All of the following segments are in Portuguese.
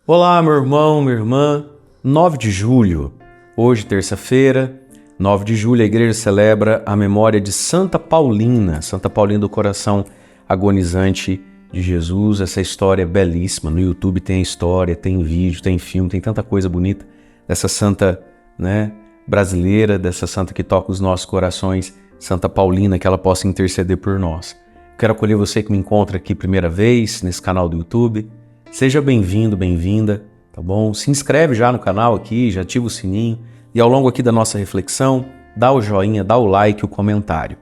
Olá, meu irmão, minha irmã. 9 de julho, hoje, terça-feira, 9 de julho, a igreja celebra a memória de Santa Paulina do coração agonizante de Jesus. Essa história é belíssima. No YouTube tem a história, tem vídeo, tem filme, tem tanta coisa bonita dessa santa, brasileira, dessa santa que toca os nossos corações, Santa Paulina, que ela possa interceder por nós. Quero acolher você que me encontra aqui primeira vez nesse canal do YouTube. Seja bem-vindo, bem-vinda, tá bom? Se inscreve já no canal aqui, já ativa o sininho e ao longo aqui da nossa reflexão, dá o joinha, dá o like, o comentário.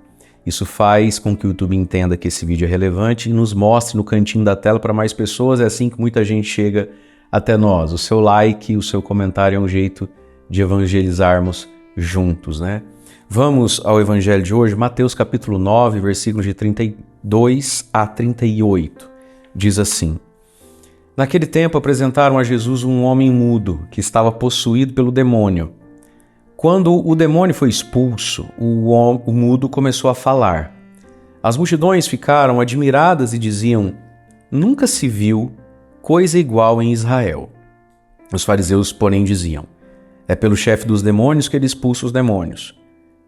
Isso faz com que o YouTube entenda que esse vídeo é relevante e nos mostre no cantinho da tela para mais pessoas. É assim que muita gente chega até nós. O seu like, o seu comentário é um jeito de evangelizarmos juntos, né? Vamos ao evangelho de hoje, Mateus capítulo 9, versículos de 32 a 38. Diz assim: Naquele tempo apresentaram a Jesus um homem mudo, que estava possuído pelo demônio. Quando o demônio foi expulso, o mudo começou a falar. As multidões ficaram admiradas e diziam: Nunca se viu coisa igual em Israel. Os fariseus, porém, diziam: É pelo chefe dos demônios que ele expulsa os demônios.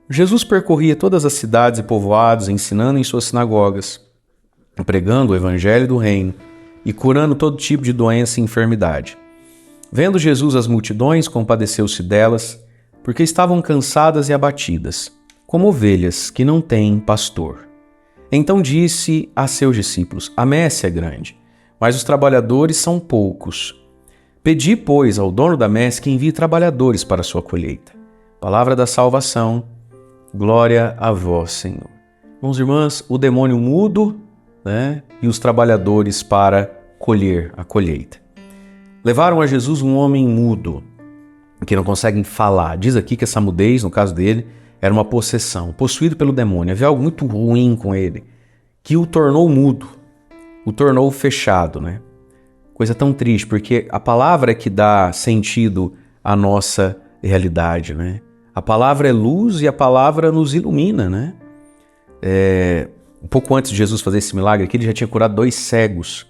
Jesus percorria todas as cidades e povoados, ensinando em suas sinagogas, pregando o evangelho do reino e curando todo tipo de doença e enfermidade. Vendo Jesus as multidões, compadeceu-se delas, porque estavam cansadas e abatidas, como ovelhas que não têm pastor. Então disse a seus discípulos: A messe é grande, mas os trabalhadores são poucos. Pedi, pois, ao dono da messe que envie trabalhadores para a sua colheita. Palavra da salvação, glória a vós, Senhor. Irmãos e irmãs, o demônio mudo, e os trabalhadores para colher a colheita. Levaram a Jesus um homem mudo, que não consegue falar. Diz aqui que essa mudez, no caso dele, era uma possessão, possuído pelo demônio. Havia algo muito ruim com ele, que o tornou mudo, o tornou fechado, Coisa tão triste, porque a palavra é que dá sentido à nossa realidade, A palavra é luz e a palavra nos ilumina, Um pouco antes de Jesus fazer esse milagre aqui, ele já tinha curado 2 cegos.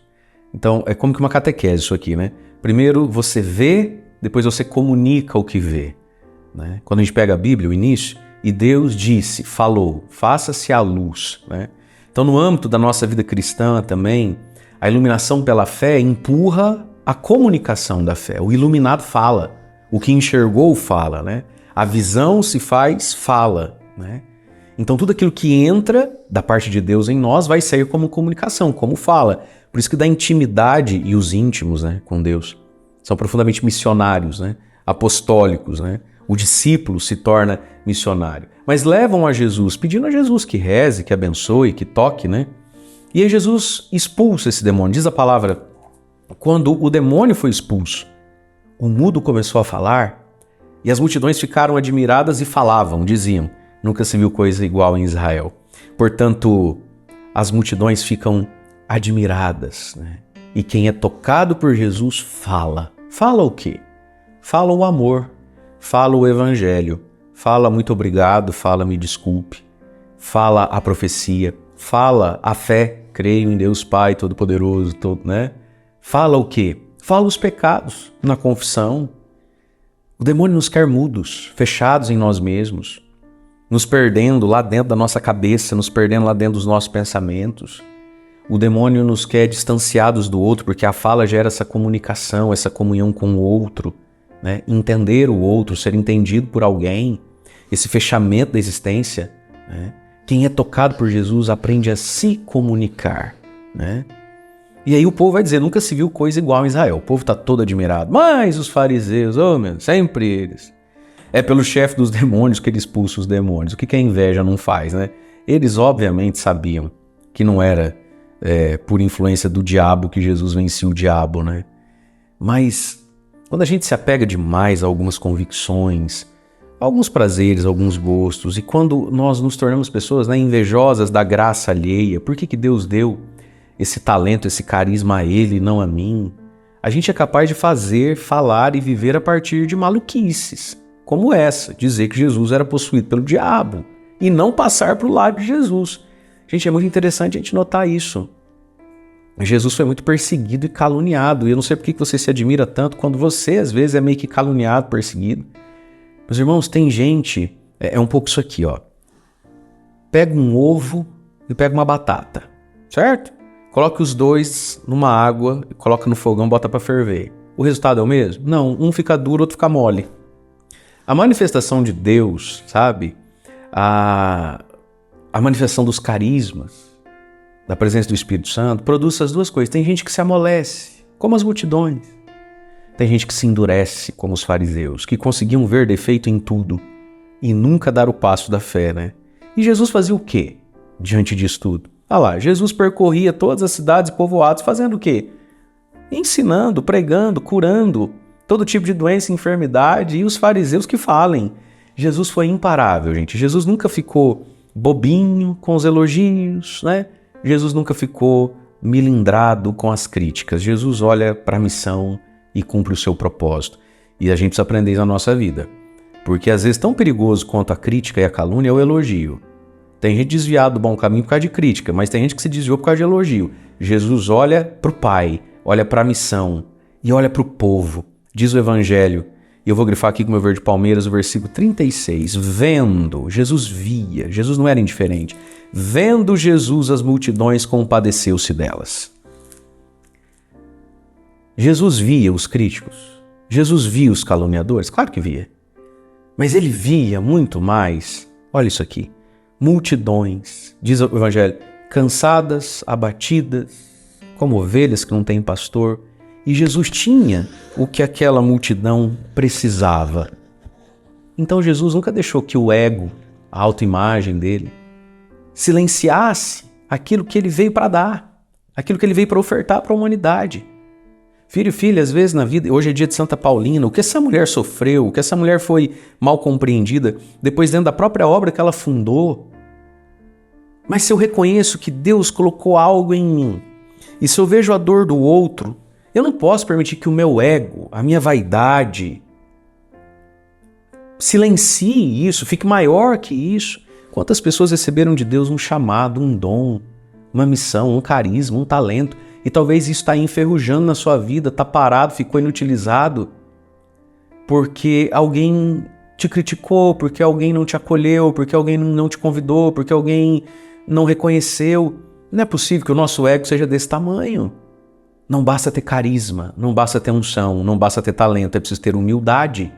Então, é como que uma catequese isso aqui, Primeiro você vê, depois você comunica o que vê, Quando a gente pega a Bíblia, o início, e Deus disse, falou, faça-se a luz, Então, no âmbito da nossa vida cristã também, a iluminação pela fé empurra a comunicação da fé. O iluminado fala, o que enxergou fala, A visão se faz fala, Então tudo aquilo que entra da parte de Deus em nós vai sair como comunicação, como fala. Por isso que da intimidade e os íntimos com Deus são profundamente missionários, apostólicos. O discípulo se torna missionário. Mas levam a Jesus, pedindo a Jesus que reze, que abençoe, que toque. E aí Jesus expulsa esse demônio. Diz a palavra, quando o demônio foi expulso, o mudo começou a falar e as multidões ficaram admiradas e falavam, diziam: Nunca se viu coisa igual em Israel. Portanto, as multidões ficam admiradas, E quem é tocado por Jesus fala. Fala o quê? Fala o amor, fala o evangelho, fala muito obrigado, fala me desculpe, fala a profecia, fala a fé, creio em Deus Pai Todo-Poderoso, Fala o quê? Fala os pecados na confissão. O demônio nos quer mudos, fechados em nós mesmos, nos perdendo lá dentro da nossa cabeça, nos perdendo lá dentro dos nossos pensamentos. O demônio nos quer distanciados do outro, porque a fala gera essa comunicação, essa comunhão com o outro, Entender o outro, ser entendido por alguém, esse fechamento da existência. Quem é tocado por Jesus aprende a se comunicar, E aí o povo vai dizer: Nunca se viu coisa igual em Israel. O povo está todo admirado. Mas os fariseus, sempre eles. É pelo chefe dos demônios que ele expulsa os demônios. O que a inveja não faz, Eles obviamente sabiam que não era por influência do diabo que Jesus vencia o diabo, Mas quando a gente se apega demais a algumas convicções, a alguns prazeres, a alguns gostos, e quando nós nos tornamos pessoas invejosas da graça alheia, por que Deus deu esse talento, esse carisma a ele e não a mim? A gente é capaz de fazer, falar e viver a partir de maluquices. Como essa, dizer que Jesus era possuído pelo diabo e não passar para o lado de Jesus. Gente, é muito interessante a gente notar isso. Jesus foi muito perseguido e caluniado. E eu não sei por que você se admira tanto quando você, às vezes, é meio que caluniado, perseguido. Meus irmãos, tem gente... É um pouco isso aqui, ó. Pega um ovo e pega uma batata, certo? Coloca os dois numa água, coloca no fogão, bota para ferver. O resultado é o mesmo? Não, um fica duro, outro fica mole. A manifestação de Deus, sabe? A manifestação dos carismas, da presença do Espírito Santo, produz essas duas coisas. Tem gente que se amolece, como as multidões. Tem gente que se endurece, como os fariseus, que conseguiam ver defeito em tudo e nunca dar o passo da fé, né? E Jesus fazia o quê diante disso tudo? Ah lá, Jesus percorria todas as cidades e povoados fazendo o quê? Ensinando, pregando, curando todo tipo de doença e enfermidade, e os fariseus que falem. Jesus foi imparável, gente. Jesus nunca ficou bobinho com os elogios, né? Jesus nunca ficou milindrado com as críticas. Jesus olha para a missão e cumpre o seu propósito. E a gente precisa aprender isso na nossa vida. Porque às vezes tão perigoso quanto a crítica e a calúnia é o elogio. Tem gente desviada do bom caminho por causa de crítica, mas tem gente que se desviou por causa de elogio. Jesus olha para o Pai, olha para a missão e olha para o povo. Diz o Evangelho, e eu vou grifar aqui com o meu verde Palmeiras, o versículo 36. Vendo, Jesus via, Jesus não era indiferente. Vendo Jesus as multidões, compadeceu-se delas. Jesus via os críticos. Jesus via os caluniadores? Claro que via. Mas ele via muito mais, olha isso aqui, multidões, diz o Evangelho, cansadas, abatidas, como ovelhas que não têm pastor. E Jesus tinha o que aquela multidão precisava. Então Jesus nunca deixou que o ego, a autoimagem dele, silenciasse aquilo que ele veio para dar, aquilo que ele veio para ofertar para a humanidade. Filho e filha, às vezes na vida, hoje é dia de Santa Paulina, o que essa mulher sofreu, o que essa mulher foi mal compreendida, depois dentro da própria obra que ela fundou. Mas se eu reconheço que Deus colocou algo em mim, e se eu vejo a dor do outro, eu não posso permitir que o meu ego, a minha vaidade, silencie isso, fique maior que isso. Quantas pessoas receberam de Deus um chamado, um dom, uma missão, um carisma, um talento, e talvez isso está enferrujando na sua vida, está parado, ficou inutilizado, porque alguém te criticou, porque alguém não te acolheu, porque alguém não te convidou, porque alguém não reconheceu. Não é possível que o nosso ego seja desse tamanho. Não basta ter carisma, não basta ter unção, não basta ter talento, é preciso ter humildade.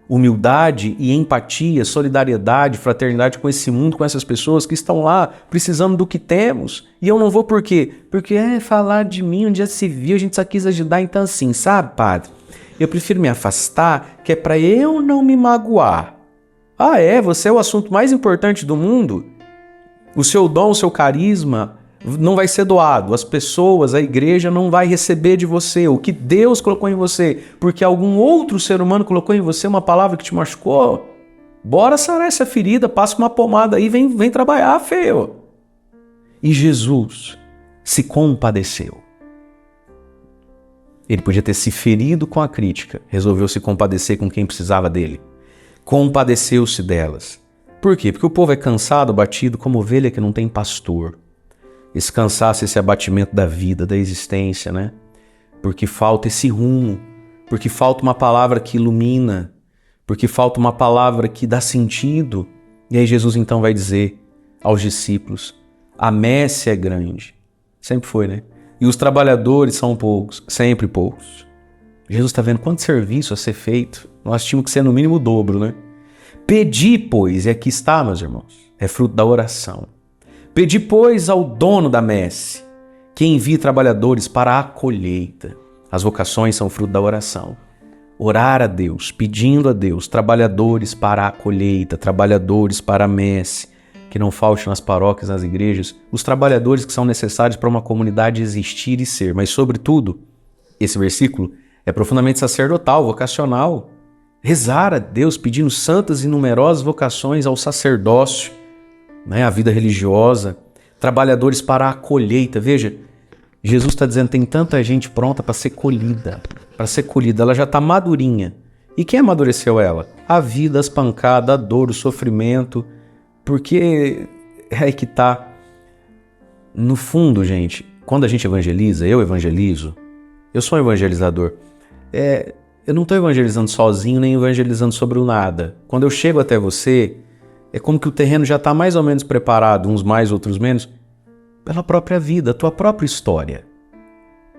Humildade e empatia, solidariedade, fraternidade com esse mundo, com essas pessoas que estão lá precisando do que temos. E eu não vou por quê? Porque falar de mim onde já se viu, a gente só quis ajudar, então assim, sabe, padre? Eu prefiro me afastar, que é para eu não me magoar. Ah, você é o assunto mais importante do mundo? O seu dom, o seu carisma não vai ser doado, as pessoas, a igreja não vai receber de você o que Deus colocou em você, porque algum outro ser humano colocou em você uma palavra que te machucou. Bora sarar essa ferida, passa uma pomada aí, vem trabalhar, feio. E Jesus se compadeceu. Ele podia ter se ferido com a crítica, resolveu se compadecer com quem precisava dele. Compadeceu-se delas. Por quê? Porque o povo é cansado, batido, como ovelha que não tem pastor. Esse cansaço, esse abatimento da vida, da existência, né? Porque falta esse rumo, porque falta uma palavra que ilumina, porque falta uma palavra que dá sentido. E aí Jesus então vai dizer aos discípulos, a messe é grande. Sempre foi, né? E os trabalhadores são poucos, sempre poucos. Jesus está vendo quanto serviço a ser feito. Nós tínhamos que ser no mínimo o dobro, né? Pedi, pois, e aqui está, meus irmãos, é fruto da oração. Pedi, pois, ao dono da messe, que envie trabalhadores para a colheita. As vocações são fruto da oração. Orar a Deus, pedindo a Deus, trabalhadores para a colheita, trabalhadores para a messe, que não falte nas paróquias, nas igrejas, os trabalhadores que são necessários para uma comunidade existir e ser. Mas, sobretudo, esse versículo é profundamente sacerdotal, vocacional. Rezar a Deus pedindo santas e numerosas vocações ao sacerdócio, né, a vida religiosa, trabalhadores para a colheita. Veja, Jesus está dizendo que tem tanta gente pronta para ser colhida, ela já está madurinha. E quem amadureceu ela? A vida, as pancadas, a dor, o sofrimento, porque é aí que está. No fundo, gente, quando a gente evangeliza, eu evangelizo, eu sou um evangelizador, eu não estou evangelizando sozinho, nem evangelizando sobre o nada. Quando eu chego até você, é como que o terreno já está mais ou menos preparado, uns mais, outros menos, pela própria vida, a tua própria história.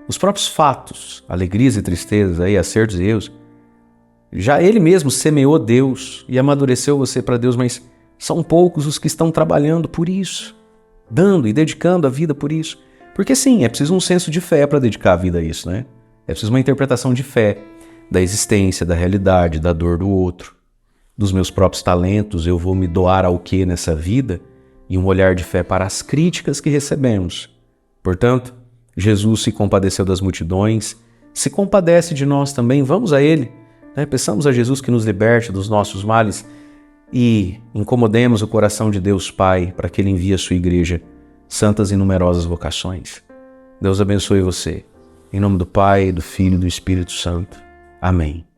Os próprios fatos, alegrias e tristezas, aí, acertos e erros, já ele mesmo semeou Deus e amadureceu você para Deus, mas são poucos os que estão trabalhando por isso, dando e dedicando a vida por isso. Porque sim, é preciso um senso de fé para dedicar a vida a isso, né? É preciso uma interpretação de fé da existência, da realidade, da dor do outro, dos meus próprios talentos, eu vou me doar ao quê nessa vida? E um olhar de fé para as críticas que recebemos. Portanto, Jesus se compadeceu das multidões, se compadece de nós também, vamos a Ele, né? Peçamos a Jesus que nos liberte dos nossos males e incomodemos o coração de Deus Pai para que Ele envie a sua igreja santas e numerosas vocações. Deus abençoe você. Em nome do Pai, do Filho e do Espírito Santo. Amém.